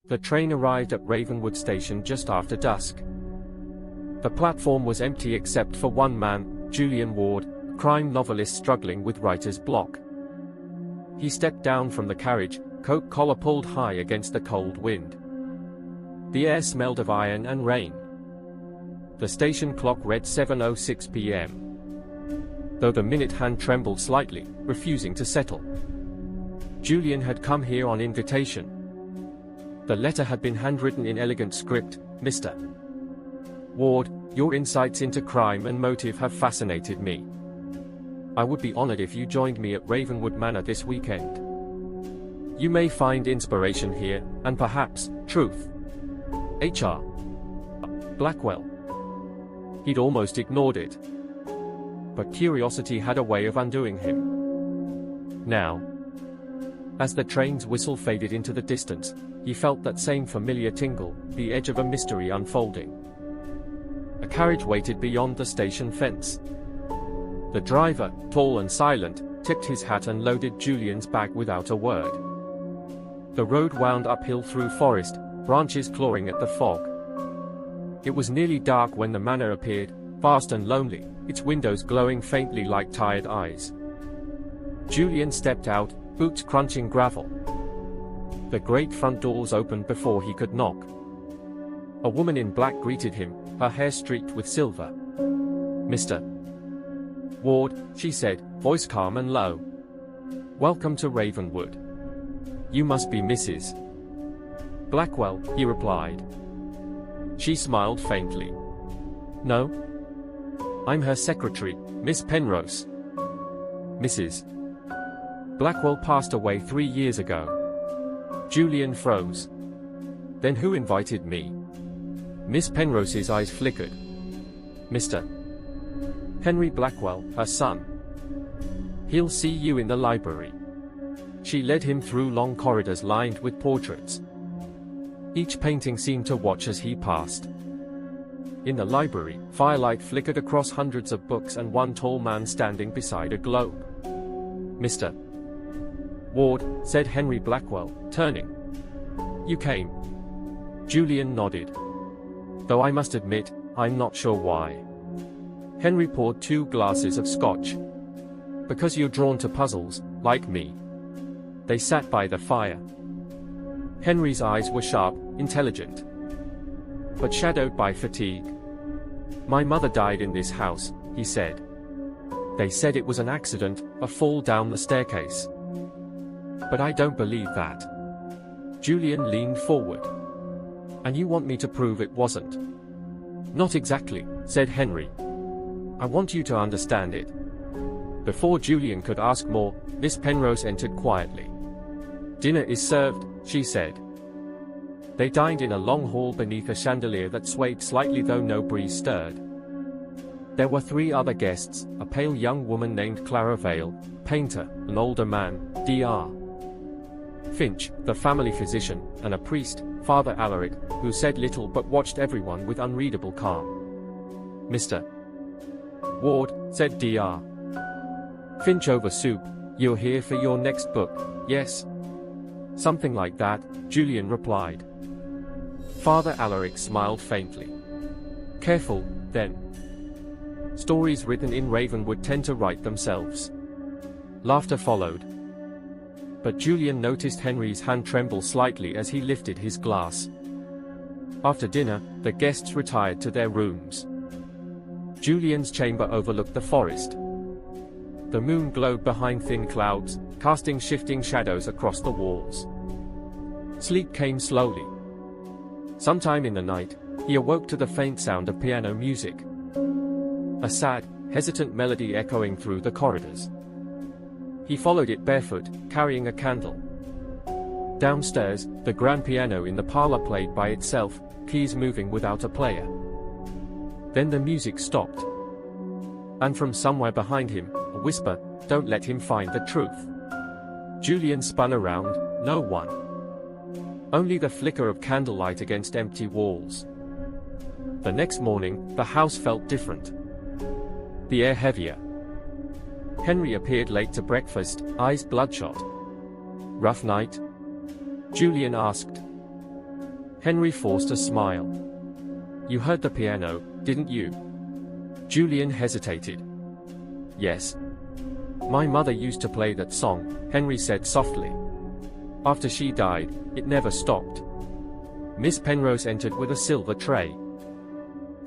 The train arrived at Ravenwood station just after dusk. The platform was empty except for one man, Julian Ward, a crime novelist struggling with writer's block. He stepped down from the carriage, coat collar pulled high against the cold wind. The air smelled of iron and rain. The station clock read 7:06 p.m. though the minute hand trembled slightly, refusing to settle. Julian had come here on invitation. The letter had been handwritten in elegant script. Mr. Ward, your insights into crime and motive have fascinated me. I would be honored if you joined me at Ravenwood Manor this weekend. You may find inspiration here, and perhaps, truth. H.R. Blackwell. He'd almost ignored it. But curiosity had a way of undoing him. Now, as the train's whistle faded into the distance, he felt that same familiar tingle, the edge of a mystery unfolding. A carriage waited beyond the station fence. The driver, tall and silent, tipped his hat and loaded Julian's bag without a word. The road wound uphill through forest, branches clawing at the fog. It was nearly dark when the manor appeared, vast and lonely, its windows glowing faintly like tired eyes. Julian stepped out, boots crunching gravel. The great front doors opened before he could knock. A woman in black greeted him, her hair streaked with silver. Mr. Ward, she said, voice calm and low. Welcome to Ravenwood. You must be Mrs. Blackwell, he replied. She smiled faintly. No. I'm her secretary, Miss Penrose. Mrs. Blackwell passed away 3 years ago. Julian froze. Then who invited me? Miss Penrose's eyes flickered. Mr. Henry Blackwell, her son. He'll see you in the library. She led him through long corridors lined with portraits. Each painting seemed to watch as he passed. In the library, firelight flickered across hundreds of books and one tall man standing beside a globe. Mr. Ward, said Henry Blackwell, turning. You came. Julian nodded. Though I must admit, I'm not sure why. Henry poured 2 glasses of scotch. Because you're drawn to puzzles, like me. They sat by the fire. Henry's eyes were sharp, intelligent, but shadowed by fatigue. My mother died in this house, he said. They said it was an accident, a fall down the staircase. But I don't believe that. Julian leaned forward. And you want me to prove it wasn't? Not exactly, said Henry. I want you to understand it. Before Julian could ask more, Miss Penrose entered quietly. Dinner is served, she said. They dined in a long hall beneath a chandelier that swayed slightly though no breeze stirred. There were 3 other guests, a pale young woman named Clara Vale, painter, an older man, Dr. Finch, the family physician, and a priest, Father Alaric, who said little but watched everyone with unreadable calm. Mr. Ward, said Dr. Finch over soup, you're here for your next book, yes? Something like that, Julian replied. Father Alaric smiled faintly. Careful, then. Stories written in Ravenwood tend to write themselves. Laughter followed. But Julian noticed Henry's hand tremble slightly as he lifted his glass. After dinner, the guests retired to their rooms. Julian's chamber overlooked the forest. The moon glowed behind thin clouds, casting shifting shadows across the walls. Sleep came slowly. Sometime in the night, he awoke to the faint sound of piano music. A sad, hesitant melody echoing through the corridors. He followed it barefoot, carrying a candle. Downstairs, the grand piano in the parlor played by itself, keys moving without a player. Then the music stopped. And from somewhere behind him, a whisper, "Don't let him find the truth." Julian spun around, no one. Only the flicker of candlelight against empty walls. The next morning, the house felt different. The air heavier. Henry appeared late to breakfast, eyes bloodshot. Rough night? Julian asked. Henry forced a smile. You heard the piano, didn't you? Julian hesitated. Yes. My mother used to play that song, Henry said softly. After she died, it never stopped. Miss Penrose entered with a silver tray.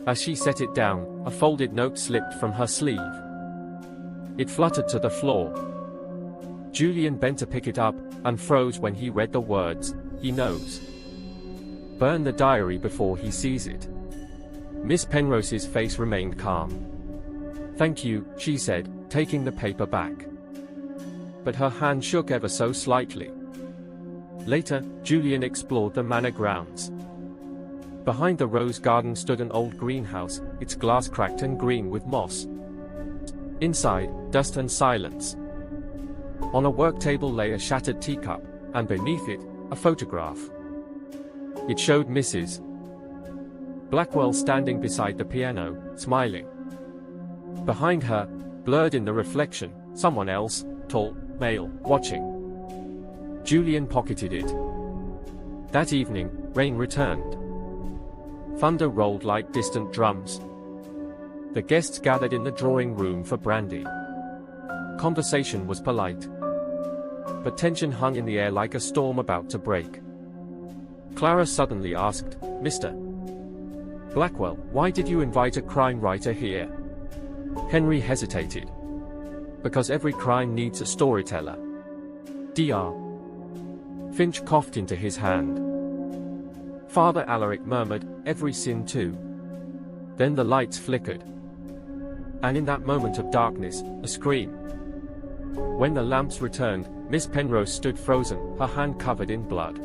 As she set it down, a folded note slipped from her sleeve. It fluttered to the floor. Julian bent to pick it up, and froze when he read the words, "He knows. Burn the diary before he sees it." Miss Penrose's face remained calm. "Thank you," she said, taking the paper back. But her hand shook ever so slightly. Later, Julian explored the manor grounds. Behind the rose garden stood an old greenhouse, its glass cracked and green with moss. Inside, dust and silence. On a work table lay a shattered teacup, and beneath it, a photograph. It showed Mrs. Blackwell standing beside the piano, smiling. Behind her, blurred in the reflection, someone else, tall, male, watching. Julian pocketed it. That evening, rain returned. Thunder rolled like distant drums. The guests gathered in the drawing room for brandy. Conversation was polite, but tension hung in the air like a storm about to break. Clara suddenly asked, "Mr. Blackwell, why did you invite a crime writer here?" Henry hesitated. "Because every crime needs a storyteller." Dr. Finch coughed into his hand. Father Alaric murmured, "Every sin too." Then the lights flickered. And in that moment of darkness, a scream. When the lamps returned, Miss Penrose stood frozen, her hand covered in blood.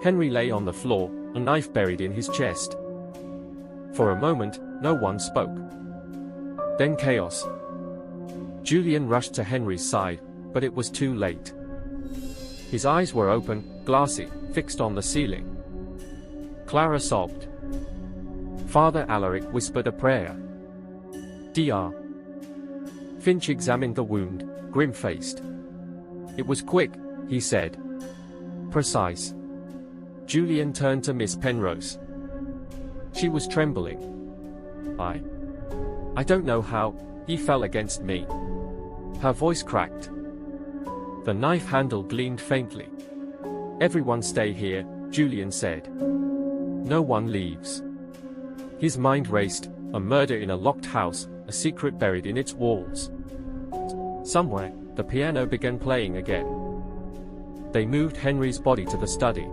Henry lay on the floor, a knife buried in his chest. For a moment, no one spoke. Then chaos. Julian rushed to Henry's side, but it was too late. His eyes were open, glassy, fixed on the ceiling. Clara sobbed. Father Alaric whispered a prayer. Dr. Finch examined the wound, grim-faced. "It was quick," he said. "Precise." Julian turned to Miss Penrose. She was trembling. I don't know how, he fell against me." Her voice cracked. The knife handle gleamed faintly. "Everyone stay here," Julian said. "No one leaves." His mind raced, a murder in a locked house, a secret buried in its walls. Somewhere, the piano began playing again. They moved Henry's body to the study.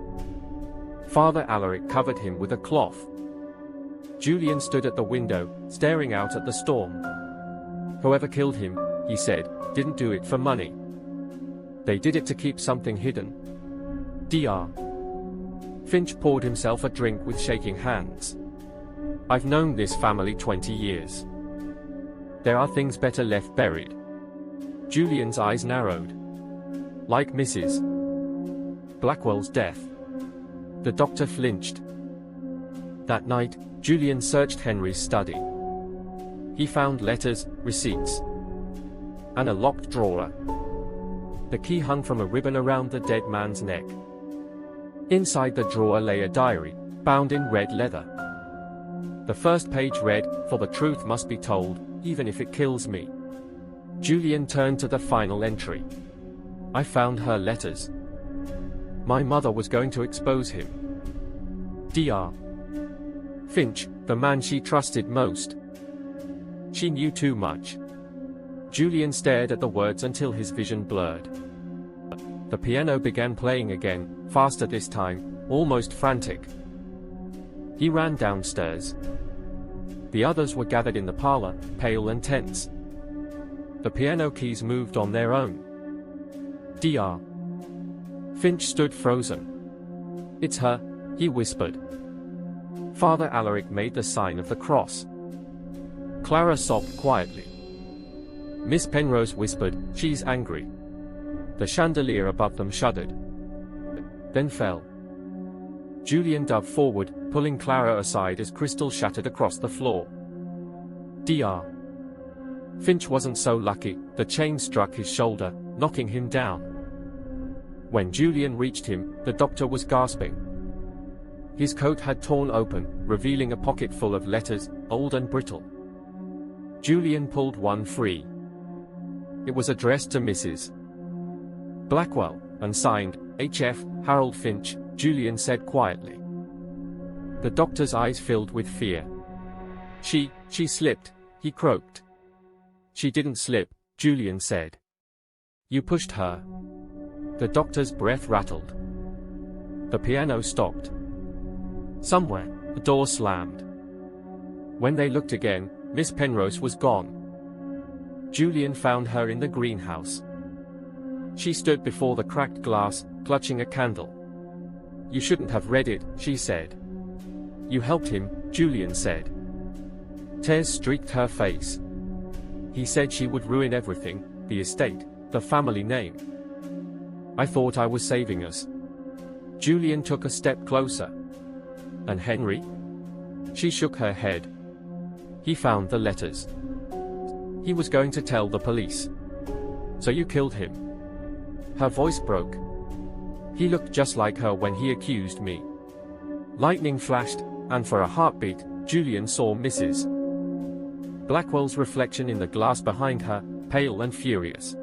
Father Alaric covered him with a cloth. Julian stood at the window, staring out at the storm. "Whoever killed him," he said, "didn't do it for money. They did it to keep something hidden." Dr. Finch poured himself a drink with shaking hands. "I've known this family 20 years. There are things better left buried." Julian's eyes narrowed. "Like Mrs. Blackwell's death." The doctor flinched. That night, Julian searched Henry's study. He found letters, receipts, and a locked drawer. The key hung from a ribbon around the dead man's neck. Inside the drawer lay a diary, bound in red leather. The first page read, "For the truth must be told, even if it kills me." Julian turned to the final entry. "I found her letters. My mother was going to expose him." Dr. Finch, the man she trusted most. She knew too much. Julian stared at the words until his vision blurred. The piano began playing again, faster this time, almost frantic. He ran downstairs. The others were gathered in the parlor, pale and tense. The piano keys moved on their own. Dr. Finch stood frozen. "It's her," he whispered. Father Alaric made the sign of the cross. Clara sobbed quietly. Miss Penrose whispered, "She's angry." The chandelier above them shuddered, then fell. Julian dove forward, pulling Clara aside as crystal shattered across the floor. Dr. Finch wasn't so lucky, the chain struck his shoulder, knocking him down. When Julian reached him, the doctor was gasping. His coat had torn open, revealing a pocket full of letters, old and brittle. Julian pulled one free. It was addressed to Mrs. Blackwell, and signed, H.F. Harold Finch, Julian said quietly. The doctor's eyes filled with fear. She slipped, he croaked. She didn't slip, Julian said. You pushed her. The doctor's breath rattled. The piano stopped. Somewhere, the door slammed. When they looked again, Miss Penrose was gone. Julian found her in the greenhouse. She stood before the cracked glass, clutching a candle. You shouldn't have read it, she said. You helped him, Julian said. Tears streaked her face. He said she would ruin everything, the estate, the family name. I thought I was saving us. Julian took a step closer. And Henry? She shook her head. He found the letters. He was going to tell the police. So you killed him. Her voice broke. He looked just like her when he accused me. Lightning flashed, and for a heartbeat, Julian saw Mrs. Blackwell's reflection in the glass behind her, pale and furious.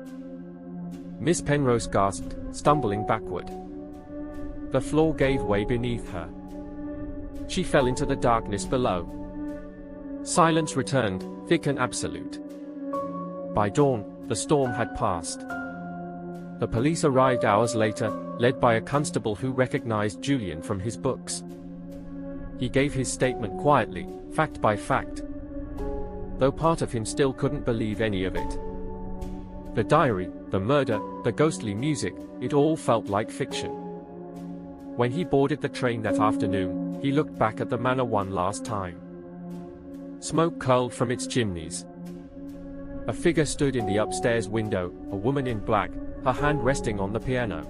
Miss Penrose gasped, stumbling backward. The floor gave way beneath her. She fell into the darkness below. Silence returned, thick and absolute. By dawn, the storm had passed. The police arrived hours later, led by a constable who recognized Julian from his books. He gave his statement quietly, fact by fact. Though part of him still couldn't believe any of it. The diary, the murder, the ghostly music, it all felt like fiction. When he boarded the train that afternoon, he looked back at the manor one last time. Smoke curled from its chimneys. A figure stood in the upstairs window, a woman in black, her hand resting on the piano.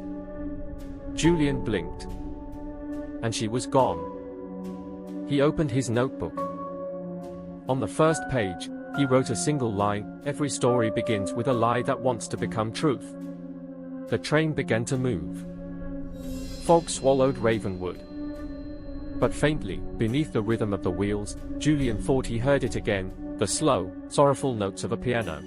Julian blinked. And she was gone. He opened his notebook. On the first page, he wrote a single line, every story begins with a lie that wants to become truth. The train began to move. Fog swallowed Ravenwood. But faintly, beneath the rhythm of the wheels, Julian thought he heard it again, the slow, sorrowful notes of a piano.